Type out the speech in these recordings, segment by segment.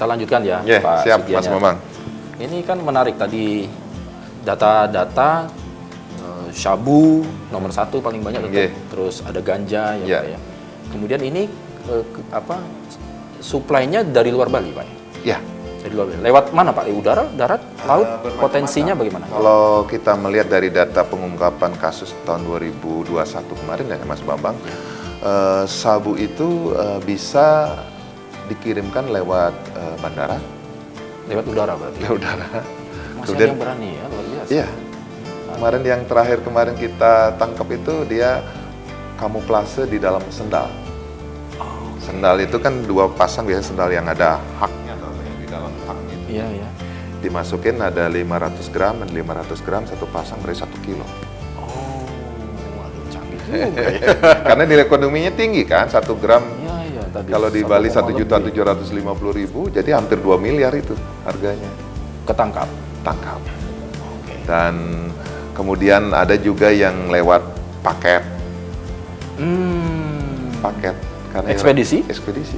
kita lanjutkan ya, Pak siap, Sugianya. Mas Bambang. Ini kan menarik tadi data-data syabu nomor 1 paling banyak tetap. Terus ada ganja ya, Pak ya. Kemudian ini suplainya dari luar Bali, Pak. Ya. Dari luar Bali. Lewat mana, Pak? Udara, darat, laut? Potensinya bagaimana? Kalau kita melihat dari data pengungkapan kasus tahun 2021 kemarin ya, Mas Bambang, sabu itu bisa dikirimkan lewat bandara. Lewat udara berarti? Lewat udara. Masih ada yang berani ya, luar biasa. Iya. Kemarin yang terakhir kita tangkap itu dia kamuflase di dalam sendal. Sendal itu kan 2 pasang, biasanya sendal yang ada haknya atau yang di dalam haknya itu. Iya, iya. Dimasukin ada 500 gram dan 500 gram satu pasang berarti 1 kilo. Oh, waduh, canggih juga ya. Karena nilai ekonominya tinggi kan, 1 gram. Iya, iya. Tadi Kalau di Bali 1.750.000 jadi hampir 2 miliar itu harganya. ketangkap. Tangkap. Oke. Dan kemudian ada juga yang lewat paket. Paket. Karena Ekspedisi? Ekspedisi.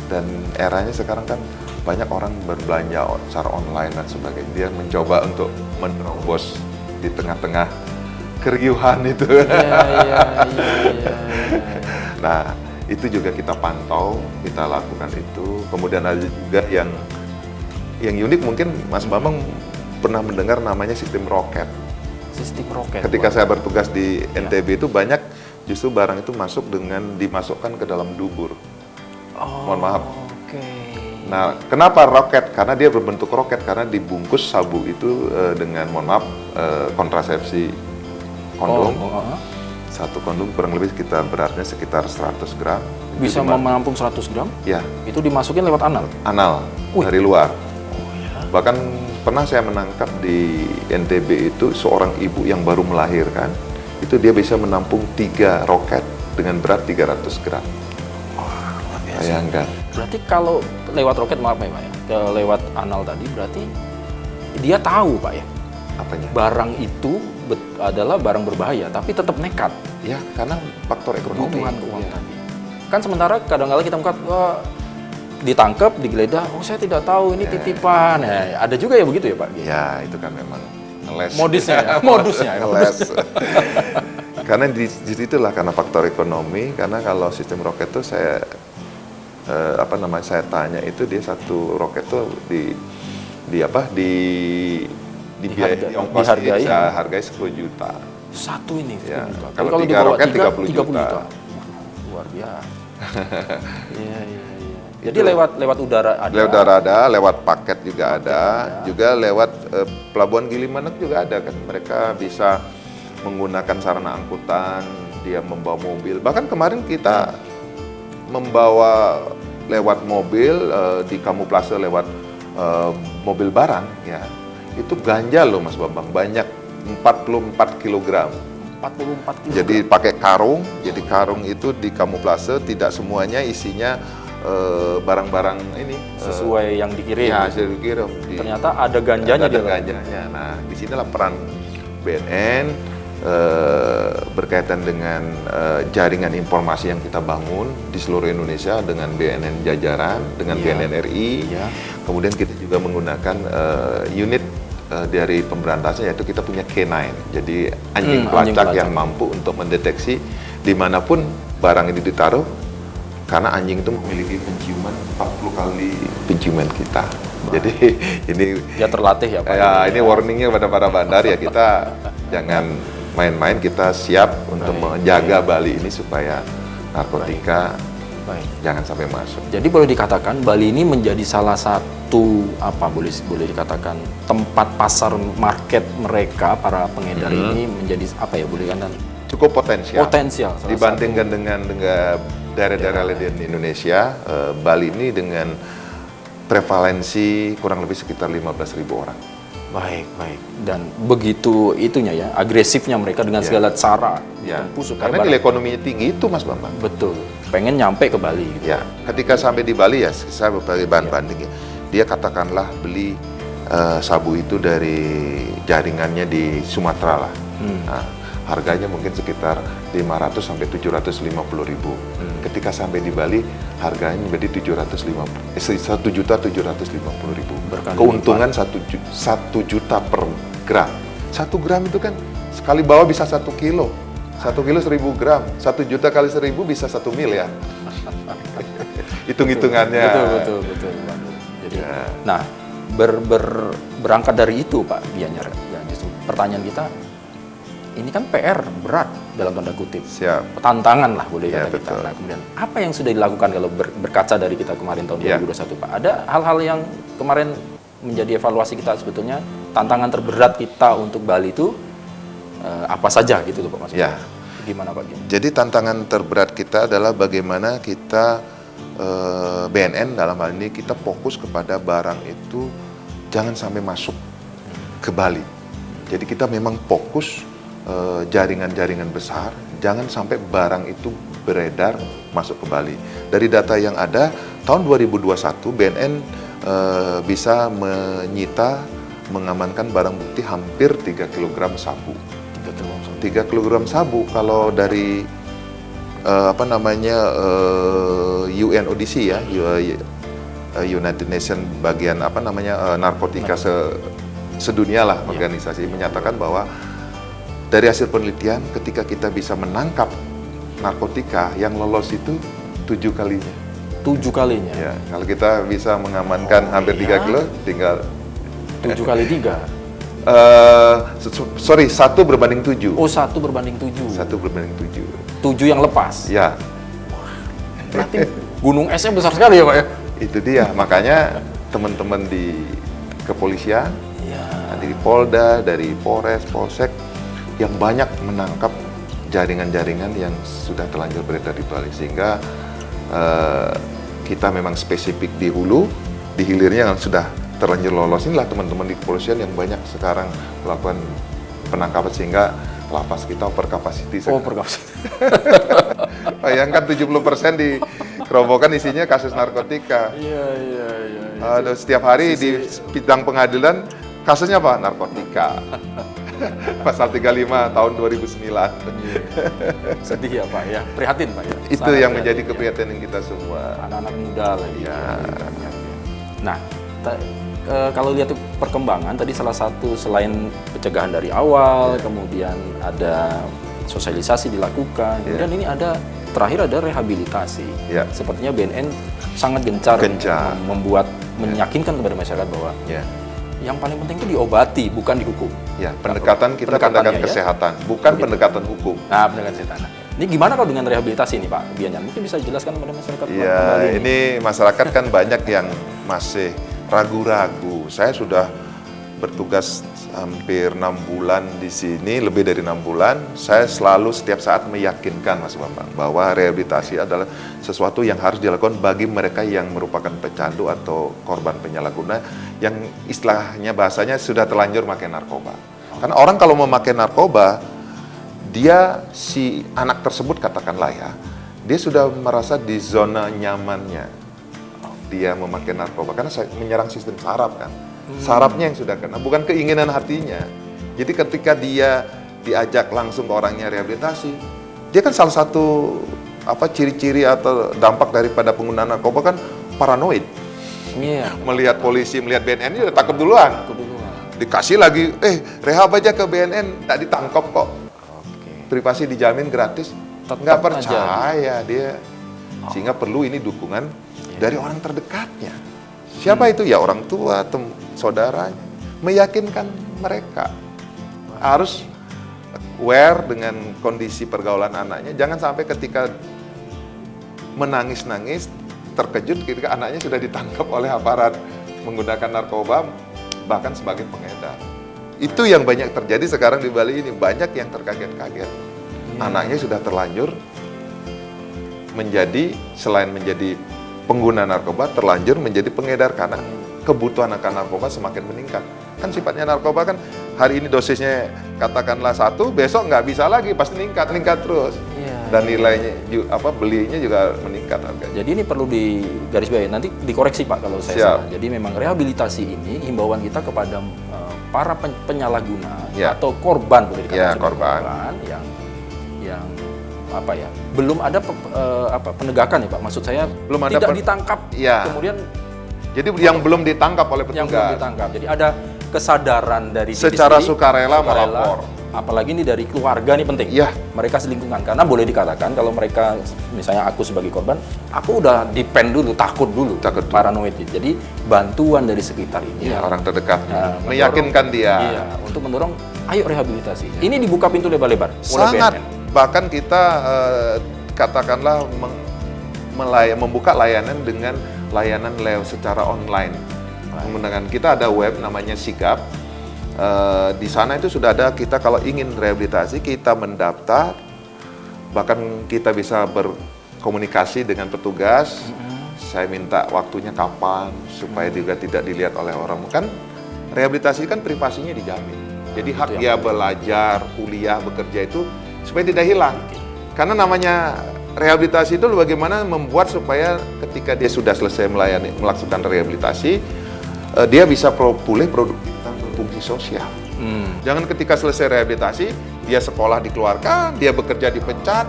Dan eranya sekarang kan banyak orang berbelanja secara online dan sebagainya. Dia mencoba untuk menerobos di tengah-tengah keriuhan itu. Iya. Nah, itu juga kita pantau, kita lakukan itu. Kemudian ada juga yang unik mungkin Mas Bambang pernah mendengar namanya sistem roket. Sistem roket. Ketika saya bertugas di NTB itu banyak justru barang itu dimasukkan ke dalam dubur. Mohon maaf. Oke. Nah, kenapa roket? Karena dia berbentuk roket karena dibungkus sabu itu dengan kontrasepsi kondom. Satu kondom kurang lebih beratnya sekitar 100 gram. Bisa menampung 100 gram? Ya. Itu dimasukin lewat anal? Anal, dari luar. Bahkan pernah saya menangkap di NTB itu seorang ibu yang baru melahirkan. Itu dia bisa menampung 3 roket dengan berat 300 gram. Luar biasa. Bayangkan. Berarti kalau lewat roket, maaf ya Pak ya, lewat anal tadi berarti dia tahu Pak ya, Apanya? barang itu adalah barang berbahaya, tapi tetap nekat. Ya, karena faktor ekonomi. Kebutuhan keuangan tadi. Kan sementara kadang-kadang kita ditangkap, digeledah, saya tidak tahu ini titipan. Ya, ada juga ya begitu ya Pak? Ya, itu kan memang ngeles. Modusnya ya? Modusnya. Ngeles. Karena di situlah karena faktor ekonomi, karena kalau sistem roket itu saya tanya itu dia satu roket tuh hargai 10 juta. Satu ini 10 Ya, juta. kalau 3 dibawa roket 30 juta. Wah, luar biasa. Iya. Jadi lewat udara ada. Lewat udara ada, lewat paket juga ada, juga lewat Pelabuhan Gilimanuk juga ada kan. Mereka bisa menggunakan sarana angkutan, dia membawa mobil. Bahkan kemarin kita membawa lewat mobil di kamuflase lewat mobil barang ya. Itu ganja loh Mas Bambang, banyak 44 kg. 44 kilo. Jadi pakai karung, jadi karung itu di kamuflase, tidak semuanya isinya barang-barang ini sesuai yang dikirim. Ya, hasil dikirim. Ternyata ada ganjanya ada ganjanya. Nah, di sinilah peran BNN berkaitan dengan jaringan informasi yang kita bangun di seluruh Indonesia dengan BNN jajaran, dengan BNN RI. Kemudian kita juga menggunakan unit dari pemberantasan, yaitu kita punya K9. Jadi anjing pelacak yang mampu untuk mendeteksi dimanapun barang ini ditaruh, karena anjing itu memiliki penciuman 40 kali penciuman kita. Jadi ini dia terlatih ya Pak. Ya, ini warningnya pada para bandar ya, kita jangan main-main, kita siap untuk menjaga Bali ini supaya narkotika jangan sampai masuk. Jadi boleh dikatakan Bali ini menjadi salah satu boleh dikatakan tempat pasar market mereka para pengedar ini menjadi boleh dikatakan cukup potensial. Dibandingkan dengan daerah-daerah lain di Indonesia, Bali ini dengan prevalensi kurang lebih sekitar 15.000 orang. Baik. Dan begitu itunya ya, agresifnya mereka dengan segala cara. Karena nilai ekonominya tinggi itu Mas Bambang. Betul. Pengen nyampe ke Bali. Gitu. Ya, ketika sampai di Bali ya, saya berbagi bahan banding ya. Dia katakanlah beli sabu itu dari jaringannya di Sumatera lah. Nah, harganya mungkin sekitar 500 sampai 750 ribu. Ketika sampai di Bali, harganya menjadi 1.750.000 ribu. Keuntungan 1 juta per gram. 1 gram itu kan sekali bawa bisa 1 kilo. 1 kilo 1.000 gram. 1 juta kali 1.000 bisa 1 mil ya. Hitung-hitungannya. Betul. Jadi, nah, berangkat dari itu Pak Gianyar, ya justru pertanyaan kita, ini kan PR berat dalam tanda kutip. Siap. Tantangan lah boleh Ya, kata kita. betul. Nah, kemudian apa yang sudah dilakukan kalau berkaca dari kita kemarin tahun 2021 Pak? Ada hal-hal yang kemarin menjadi evaluasi kita sebetulnya, tantangan terberat kita untuk Bali itu apa saja gitu loh Pak maksudnya? Ya. Gimana Pak? Jadi tantangan terberat kita adalah bagaimana kita BNN dalam hal ini kita fokus kepada barang itu jangan sampai masuk ke Bali. Jadi kita memang fokus jaringan-jaringan besar, jangan sampai barang itu beredar masuk ke Bali. Dari data yang ada, tahun 2021 BNN bisa mengamankan barang bukti hampir 3 kg sabu. 3 kg sabu kalau dari UNODC ya, United Nations bagian narkotika sedunia lah, organisasi menyatakan bahwa dari hasil penelitian ketika kita bisa menangkap narkotika yang lolos itu 7 kalinya. 7 kalinya? Ya, kalau kita bisa mengamankan hampir 3 kilo, tinggal 7 kali 3? 1 berbanding 7. Oh, 1 berbanding 7. 1 berbanding 7. 7 yang lepas? Ya. Berarti gunung esnya besar sekali ya Pak ya? Itu dia, makanya teman-teman di kepolisian, dari Polda, dari Polres, Polsek, yang banyak menangkap jaringan-jaringan yang sudah terlanjur beredar di Bali. Sehingga kita memang spesifik di hulu, di hilirnya yang sudah terlanjur lolos. Inilah teman-teman di kepolisian yang banyak sekarang melakukan penangkapan sehingga lapas kita over capacity. Oh, over capacity. Bayangkan 70% di kerobokan isinya kasus narkotika. Iya. Aduh, setiap hari di bidang pengadilan kasusnya apa? Narkotika. Pasal 35 tahun 2009. Sedih ya Pak ya, prihatin Pak ya. Itu sangat yang menjadi keprihatinan kita semua. Anak-anak muda lagi. Ya. Nah, kalau lihat perkembangan tadi salah satu selain pencegahan dari awal, kemudian ada sosialisasi dilakukan, kemudian ini ada terakhir ada rehabilitasi. Sepertinya BNN sangat gencar. Meyakinkan kepada masyarakat bahwa yang paling penting itu diobati, bukan dihukum. Ya, pendekatan kita pendekatan kesehatan, bukan pendekatan hukum. Nah, pendekatan kesehatan. Ini gimana kalau dengan rehabilitasi ini Pak Gianyar? Mungkin bisa dijelaskan kepada masyarakat. Ya, ini masyarakat kan banyak yang masih ragu-ragu. Saya sudah bertugas hampir 6 bulan di sini, lebih dari 6 bulan. Saya selalu setiap saat meyakinkan Mas Bambang bahwa rehabilitasi adalah sesuatu yang harus dilakukan bagi mereka yang merupakan pecandu atau korban penyalahguna yang istilahnya bahasanya sudah terlanjur memakai narkoba. Karena orang kalau memakai narkoba, dia si anak tersebut katakanlah ya, dia sudah merasa di zona nyamannya. Dia memakai narkoba karena menyerang sistem saraf kan. Sarafnya yang sudah kena, bukan keinginan hatinya. Jadi ketika dia diajak langsung ke orangnya rehabilitasi, dia kan salah satu ciri-ciri atau dampak daripada penggunaan narkoba kan paranoid. Melihat polisi, melihat BNN, dia udah takut duluan. Dikasih lagi, rehab aja ke BNN, tak ditangkap kok. Privasi dijamin gratis, nggak percaya dia. Sehingga perlu ini dukungan dari orang terdekatnya. Siapa itu? Ya orang tua, saudaranya. Meyakinkan mereka. Harus aware dengan kondisi pergaulan anaknya. Jangan sampai ketika menangis-nangis, terkejut ketika anaknya sudah ditangkap oleh aparat menggunakan narkoba, bahkan sebagai pengedar. Itu yang banyak terjadi sekarang di Bali ini. Banyak yang terkaget-kaget. Anaknya sudah terlanjur selain menjadi pengguna narkoba, terlanjur menjadi pengedar karena kebutuhan akan narkoba semakin meningkat. Kan sifatnya narkoba kan hari ini dosisnya katakanlah 1, besok nggak bisa lagi, pasti meningkat terus. Dan nilainya belinya juga meningkat. terdekat harganya. Jadi ini perlu digarisbawahi, nanti dikoreksi Pak kalau saya Siap. salah. Jadi memang rehabilitasi ini himbauan kita kepada para penyalahguna atau korban, boleh dikatakan korban yang apa ya, belum ada penegakan ya Pak. Maksud saya belum ada tidak ditangkap, kemudian jadi yang belum ditangkap oleh petugas. Yang belum ditangkap. Jadi ada kesadaran dari secara sukarela melapor. Apalagi ini dari keluarga nih penting. Iya. Mereka selingkungan, karena boleh dikatakan kalau mereka, misalnya aku sebagai korban, aku udah depend dulu, takut dulu. Paranoid. Jadi bantuan dari sekitar ini. Orang terdekat. Meyakinkan dia. Iya, untuk mendorong, ayo rehabilitasi. Ini dibuka pintu lebar-lebar oleh Sangat. BNN. Bahkan kita katakanlah membuka layanan dengan layanan secara online. Menggunakan kita ada web namanya Sigap. Di sana itu sudah ada, kita kalau ingin rehabilitasi kita mendaftar, bahkan kita bisa berkomunikasi dengan petugas. Saya minta waktunya kapan supaya juga tidak dilihat oleh orang. Kan rehabilitasi kan privasinya dijamin. Jadi hak dia belajar, kuliah, bekerja itu supaya tidak hilang. Karena namanya rehabilitasi itu bagaimana membuat supaya ketika dia sudah selesai melakukan rehabilitasi, dia bisa pulih produktif dan berfungsi sosial. Jangan ketika selesai rehabilitasi, dia sekolah dikeluarkan, dia bekerja dipecat,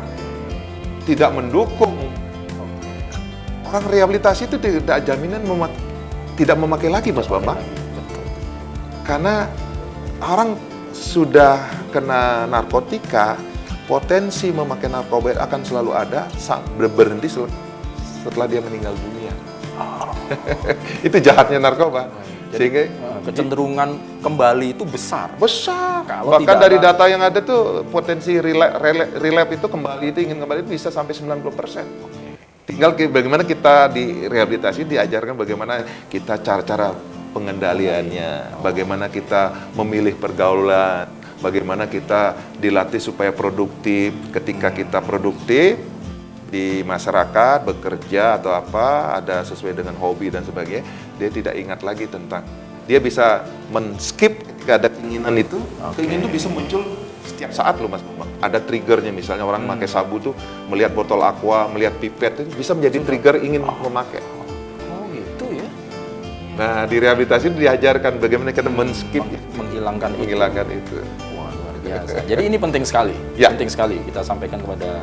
tidak mendukung. Orang rehabilitasi itu tidak jaminan tidak memakai lagi, Mas Bambang. Karena orang sudah kena narkotika, potensi memakai narkoba akan selalu ada, berhenti setelah dia meninggal dunia. Itu jahatnya narkoba. Sehingga kecenderungan kembali itu besar. Kalau bahkan dari data yang ada tuh potensi relapse itu ingin kembali itu bisa sampai 90%. Tinggal bagaimana kita di rehabilitasi diajarkan bagaimana kita cara-cara pengendaliannya, bagaimana kita memilih pergaulan, bagaimana kita dilatih supaya produktif. Ketika kita produktif di masyarakat, bekerja atau apa, ada sesuai dengan hobi dan sebagainya, dia tidak ingat lagi tentang, dia bisa men-skip ketika ada keinginan itu. Keinginan itu bisa muncul setiap saat loh Mas. Ada triggernya, misalnya orang pakai sabu tuh melihat botol aqua, melihat pipet, itu bisa menjadi trigger ingin memakai. Oh gitu ya. Nah di rehabilitasi diajarkan bagaimana kita men-skip, menghilangkan itu. Wah luar biasa. Jadi ini penting sekali, penting sekali kita sampaikan kepada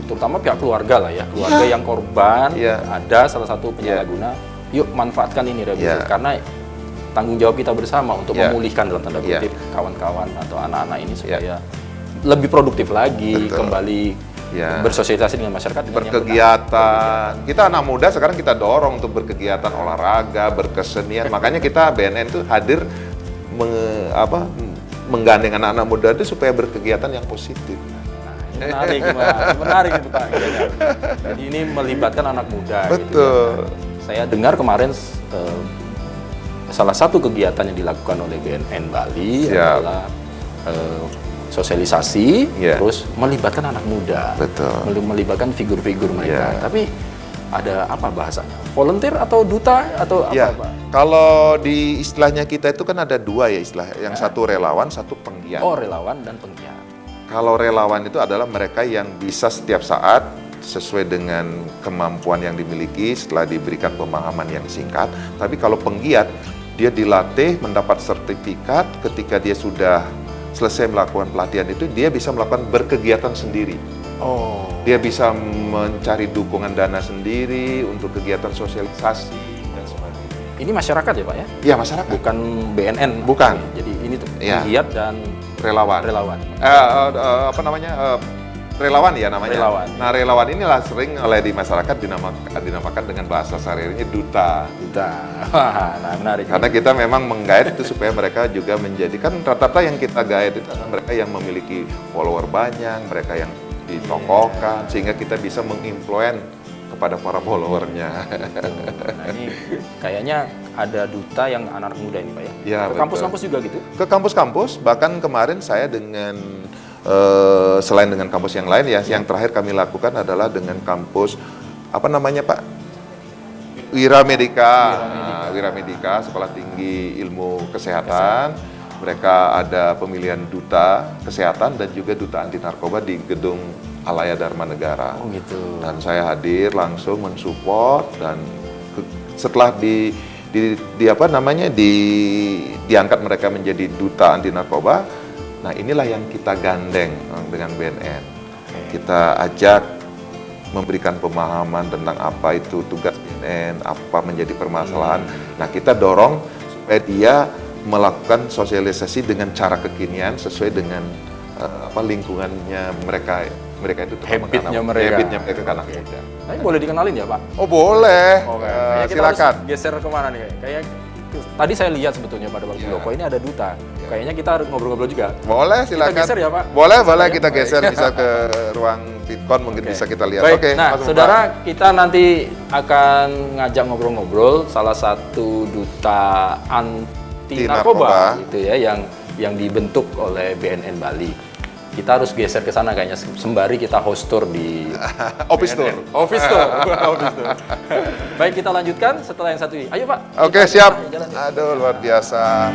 terutama pihak keluarga lah ya, keluarga yang korban, ada salah satu penyalahguna, yuk manfaatkan ini rehabilitasi, karena tanggung jawab kita bersama untuk memulihkan dalam tanda kutip kawan-kawan atau anak-anak ini supaya lebih produktif lagi, kembali bersosialisasi dengan masyarakat, dengan berkegiatan. Kita anak muda sekarang kita dorong untuk berkegiatan olahraga, berkesenian. Makanya kita BNN itu hadir menggandeng anak-anak muda itu supaya berkegiatan yang positif. Menarik itu Pak. Jadi ini melibatkan anak muda. Betul. Gitu. Saya dengar kemarin salah satu kegiatan yang dilakukan oleh BNN Bali adalah sosialisasi, terus melibatkan anak muda. Betul. Melibatkan figur-figur mereka. Tapi ada apa bahasanya? Volunteer atau duta atau apa Pak? Kalau di istilahnya kita itu kan ada dua ya istilah. Yang satu relawan, satu penggiat. Oh, relawan dan penggiat. Kalau relawan itu adalah mereka yang bisa setiap saat sesuai dengan kemampuan yang dimiliki setelah diberikan pemahaman yang singkat. Tapi kalau penggiat, dia dilatih mendapat sertifikat. Ketika dia sudah selesai melakukan pelatihan itu, dia bisa melakukan berkegiatan sendiri. Dia bisa mencari dukungan dana sendiri untuk kegiatan sosialisasi dan sebagainya. Ini masyarakat ya Pak ya? Iya masyarakat. Bukan BNN. Bukan. Jadi ini tuh penggiat dan relawan. Relawan ya namanya. Relawan. Nah relawan inilah sering oleh di masyarakat dinamakan dengan bahasa sehari-harinya duta. Nah menarik. Karena kita memang menggait itu supaya mereka juga menjadikan rata-rata yang kita gait itu adalah mereka yang memiliki follower banyak, mereka yang ditokohkan, sehingga kita bisa menginfluen kepada para followernya. Nah ini kayaknya ada duta yang anak muda ini Pak ya? Ya ke kampus-kampus juga gitu? Ke kampus-kampus, bahkan kemarin saya dengan selain dengan kampus yang lain ya, yang terakhir kami lakukan adalah dengan kampus apa namanya Pak? Wiramedika, Sekolah Tinggi Ilmu Kesehatan. Mereka ada pemilihan duta kesehatan dan juga duta anti narkoba di gedung Alaya Dharma Negara. Oh gitu. Dan saya hadir langsung mensupport dan setelah diangkat mereka menjadi duta anti narkoba. Nah, inilah yang kita gandeng dengan BNN. Kita ajak memberikan pemahaman tentang apa itu tugas BNN, apa menjadi permasalahan. Nah, kita dorong supaya dia melakukan sosialisasi dengan cara kekinian sesuai dengan lingkungannya mereka itu Habitnya mereka ke anak muda. Tapi boleh dikenalin ya Pak? Oh boleh, Kayaknya kita silakan. harus geser kemana nih? Kayak tadi saya lihat sebetulnya pada waktu Loko ini ada duta. Kayaknya kita harus ngobrol-ngobrol juga. Boleh, silakan. Kita geser ya Pak? Boleh kita geser bisa ke ruang Fitcon mungkin bisa kita lihat. Baik, nah saudara kita nanti akan ngajak ngobrol-ngobrol salah satu duta anti narkoba gitu ya yang dibentuk oleh BNN Bali. Kita harus geser ke sana kayaknya sembari kita host tour di Office tour. Office tour. Baik, kita lanjutkan setelah yang satu ini. Ayo Pak. Oke, siap. Aduh, luar biasa.